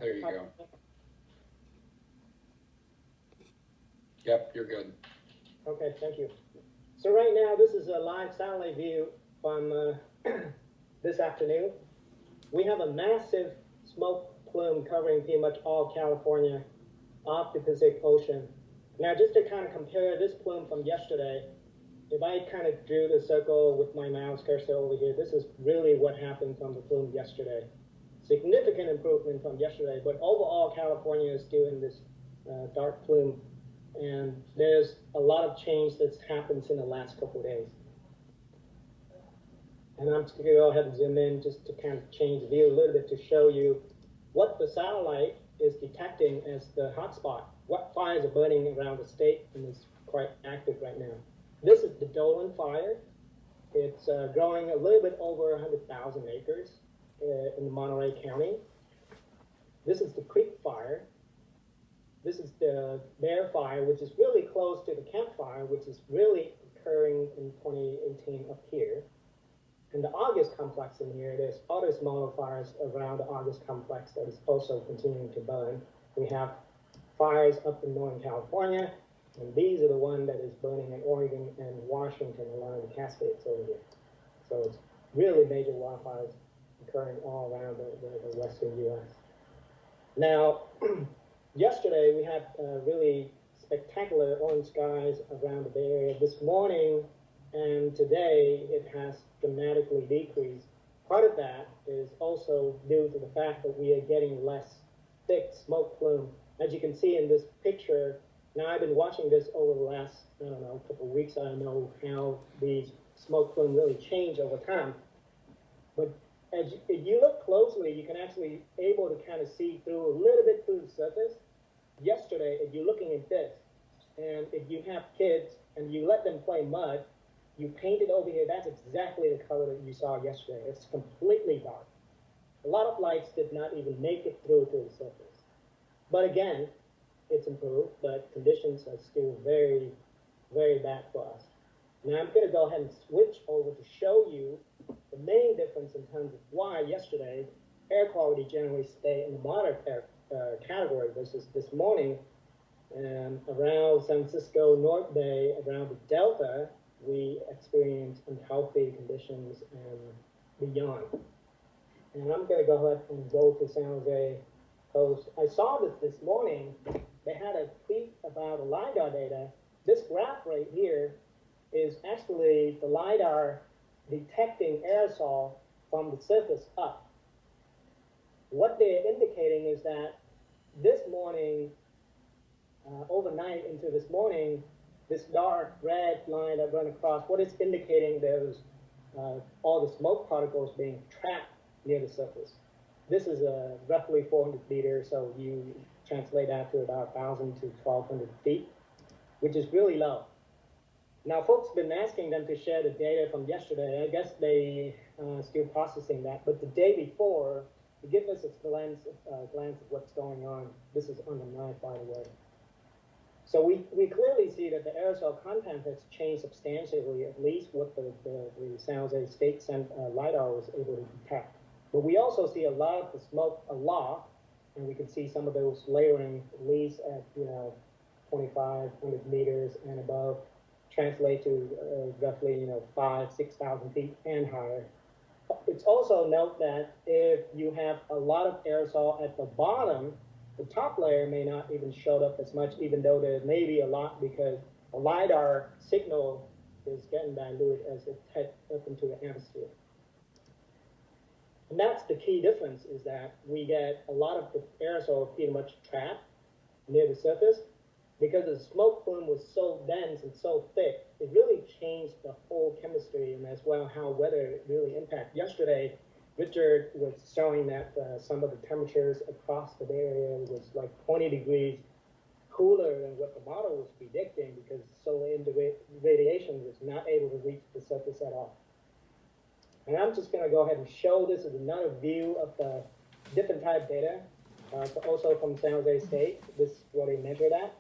There you go. Yep, you're good. Okay, thank you. So right now, this is a live satellite view from this afternoon. We have a massive smoke plume covering pretty much all California off the Pacific Ocean. Now, just to kind of compare this plume from yesterday, if I kind of drew the circle with my mouse cursor over here, this is really what happened from the plume yesterday. Significant improvement from yesterday, but overall California is still in this dark plume, and there's a lot of change that's happened in the last couple of days. And I'm just going to go ahead and zoom in just to kind of change the view a little bit to show you what the satellite is detecting as the hotspot, what fires are burning around the state, and is quite active right now. This is the Dolan fire. It's growing a little bit over 100,000 acres in the Monterey County. This is the Creek Fire. This is the Bear Fire, which is really close to the Camp Fire, which is really occurring in 2018 up here. And the August complex in here, there's other smaller fires around the August complex that is also continuing to burn. We have fires up in Northern California, and these are the ones that is burning in Oregon and Washington along the Cascades over here. So it's really major wildfires occurring all around the western U.S. Now, yesterday we had really spectacular orange skies around the Bay Area. This morning and today it has dramatically decreased. Part of that is also due to the fact that we are getting less thick smoke plume. As you can see in this picture, now I've been watching this over the last, I don't know, couple of weeks. I don't know how these smoke plume really change over time. But if you look closely, you can actually able to kind of see through a little bit through the surface. Yesterday, if you're looking at this, and if you have kids and you let them play mud, you paint it over here, that's exactly the color that you saw yesterday. It's completely dark. A lot of lights did not even make it through to the surface. But again, it's improved, but conditions are still very, very bad for us. Now I'm going to go ahead and switch over to show you the main difference in terms of why yesterday air quality generally stayed in the moderate air category versus this morning. And around San Francisco, North Bay, around the Delta, we experienced unhealthy conditions and beyond. And I'm going to go ahead and go to San Jose Coast. I saw this morning. They had a tweet about the LiDAR data. This graph right here is actually the LiDAR detecting aerosol from the surface up. What they're indicating is that this morning, overnight into this morning, this dark red line that run across, what it's indicating there's all the smoke particles being trapped near the surface. This is roughly 400 meters, so you translate that to about 1,000 to 1,200 feet, which is really low. Now, folks have been asking them to share the data from yesterday. I guess they still processing that, but the day before, to give us a glance of what's going on, this is on the 9th, by the way. So we clearly see that the aerosol content has changed substantially, at least what the San Jose State LiDAR was able to detect. But we also see a lot of the smoke aloft, and we can see some of those layering, at least at 2,500 meters and above, translate to roughly 5,000-6,000 feet and higher. It's also note that if you have a lot of aerosol at the bottom, the top layer may not even show up as much, even though there may be a lot, because a LiDAR signal is getting diluted as it heads up into the atmosphere. And that's the key difference, is that we get a lot of the aerosol pretty much trapped near the surface. Because the smoke plume was so dense and so thick, it really changed the whole chemistry and as well how weather really impacts. Yesterday, Richard was showing that some of the temperatures across the Bay Area was like 20 degrees cooler than what the model was predicting, because solar radiation was not able to reach the surface at all. And I'm just going to go ahead and show this as another view of the different type data, also from San Jose State. This is what they measured at.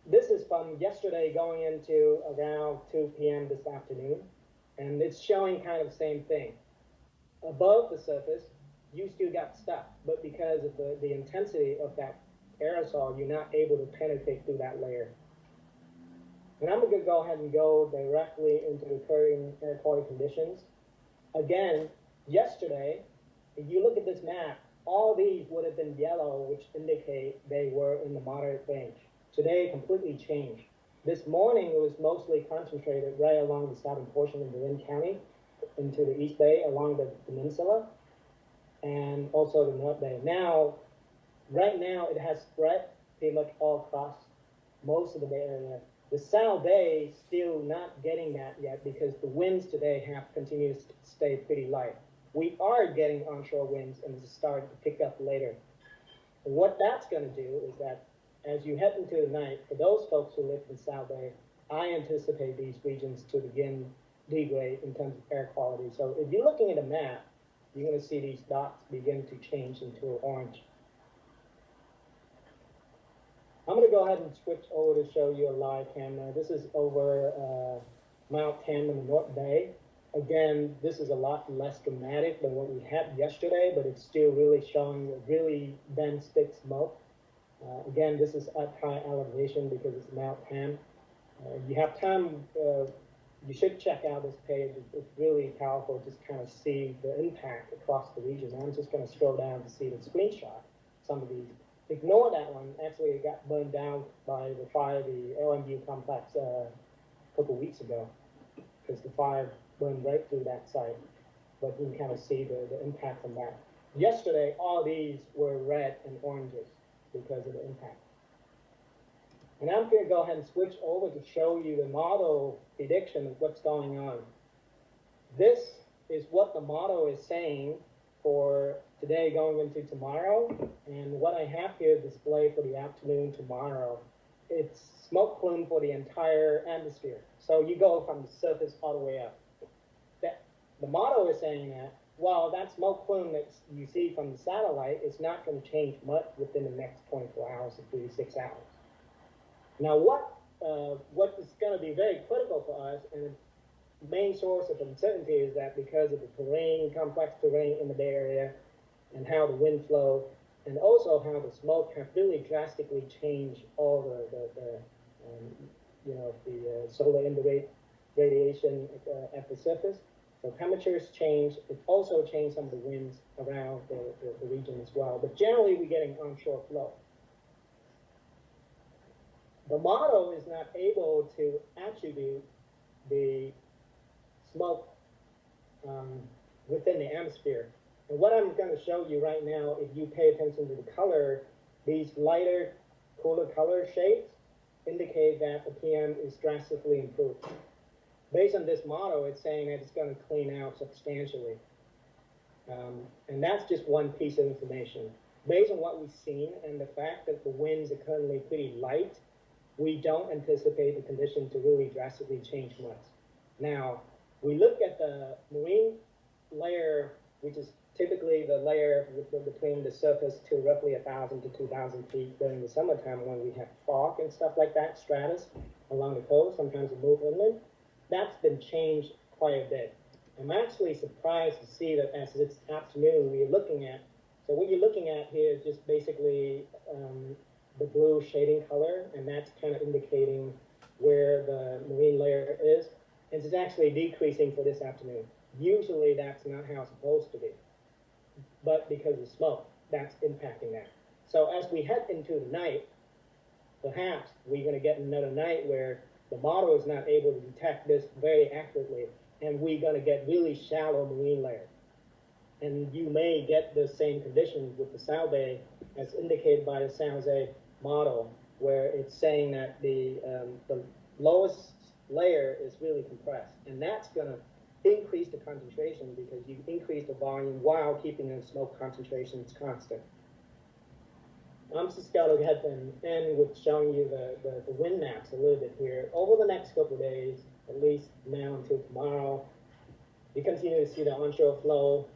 This is from yesterday going into around 2 p.m. this afternoon, and it's showing kind of the same thing. Above the surface, you still got stuff, but because of the intensity of that aerosol, you're not able to penetrate through that layer. And I'm going to go ahead and go directly into the current air quality conditions. Again, yesterday, if you look at this map, all these would have been yellow, which indicate they were in the moderate range. Today, completely changed. This morning, it was mostly concentrated right along the southern portion of Marin County into the East Bay, along the peninsula, and also the North Bay. Now, right now, it has spread pretty much all across most of the Bay Area. The South Bay still not getting that yet because the winds today have continued to stay pretty light. We are getting onshore winds and it's starting to pick up later. And what that's going to do is that as you head into the night, for those folks who live in South Bay, I anticipate these regions to begin degrade in terms of air quality. So if you're looking at a map, you're going to see these dots begin to change into orange. I'm going to go ahead and switch over to show you a live camera. This is over Mount Tam in the North Bay. Again, this is a lot less dramatic than what we had yesterday, but it's still really showing a really dense, thick smoke. Again, this is at high elevation because it's Mount Tam. You have time, you should check out this page. It's really powerful, just kind of see the impact across the region. I'm just going to scroll down to see the screenshot, some of these. Ignore that one. Actually, it got burned down by the fire, the LMU complex, a couple weeks ago, because the fire burned right through that site. But you can kind of see the impact from that. Yesterday, all these were red and oranges because of the impact. And I'm going to go ahead and switch over to show you the model prediction of what's going on. This is what the model is saying for today going into tomorrow, and what I have here displayed for the afternoon tomorrow, it's smoke plume for the entire atmosphere. So you go from the surface all the way up. The model is saying that, well, that smoke plume that you see from the satellite is not going to change much within the next 24 hours to 36 hours. Now, what is going to be very critical for us, and the main source of uncertainty is that because of the terrain, complex terrain in the Bay Area, and how the wind flow, and also how the smoke have really drastically changed all the solar radiation at the surface. So temperatures change. It also changed some of the winds around the region as well. But generally, we're getting onshore flow. The model is not able to attribute the smoke within the atmosphere. And what I'm going to show you right now, if you pay attention to the color, these lighter, cooler color shades indicate that the PM is drastically improved. Based on this model, it's saying that it's going to clean out substantially. And that's just one piece of information. Based on what we've seen and the fact that the winds are currently pretty light, we don't anticipate the condition to really drastically change much. Now, we look at the marine layer, which is typically the layer between the surface to roughly 1,000 to 2,000 feet during the summertime when we have fog and stuff like that, stratus along the coast, sometimes we move inland. That's been changed quite a bit. I'm actually surprised to see that as this afternoon we're looking at, so what you're looking at here is just basically the blue shading color, and that's kind of indicating where the marine layer is. And it's actually decreasing for this afternoon. Usually that's not how it's supposed to be. But because of smoke, that's impacting that. So as we head into the night, perhaps we're going to get another night where the model is not able to detect this very accurately, and we're going to get really shallow marine layer. And you may get the same conditions with the South Bay as indicated by the San Jose model, where it's saying that the lowest layer is really compressed. And that's going to increase the concentration because you increase the volume while keeping the smoke concentrations constant. I'm just going to go ahead and end with showing you the wind maps a little bit here. Over the next couple of days, at least now until tomorrow, you continue to see the onshore flow.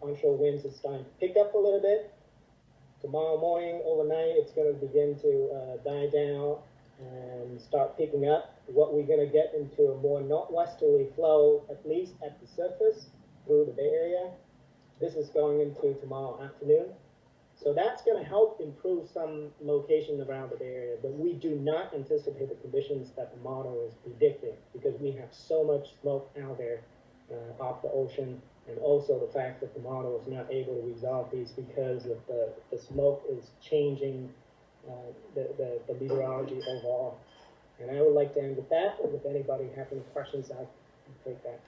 Onshore winds is starting to pick up a little bit. Tomorrow morning, overnight, it's going to begin to die down and start picking up. What we're going to get into a more northwesterly flow, at least at the surface, through the Bay Area. this is going into tomorrow afternoon. So that's going to help improve some location around the Bay Area, but we do not anticipate the conditions that the model is predicting because we have so much smoke out there off the ocean, and also the fact that the model is not able to resolve these because of the smoke is changing the meteorology overall. And I would like to end with that, and if anybody has any questions, I can take that.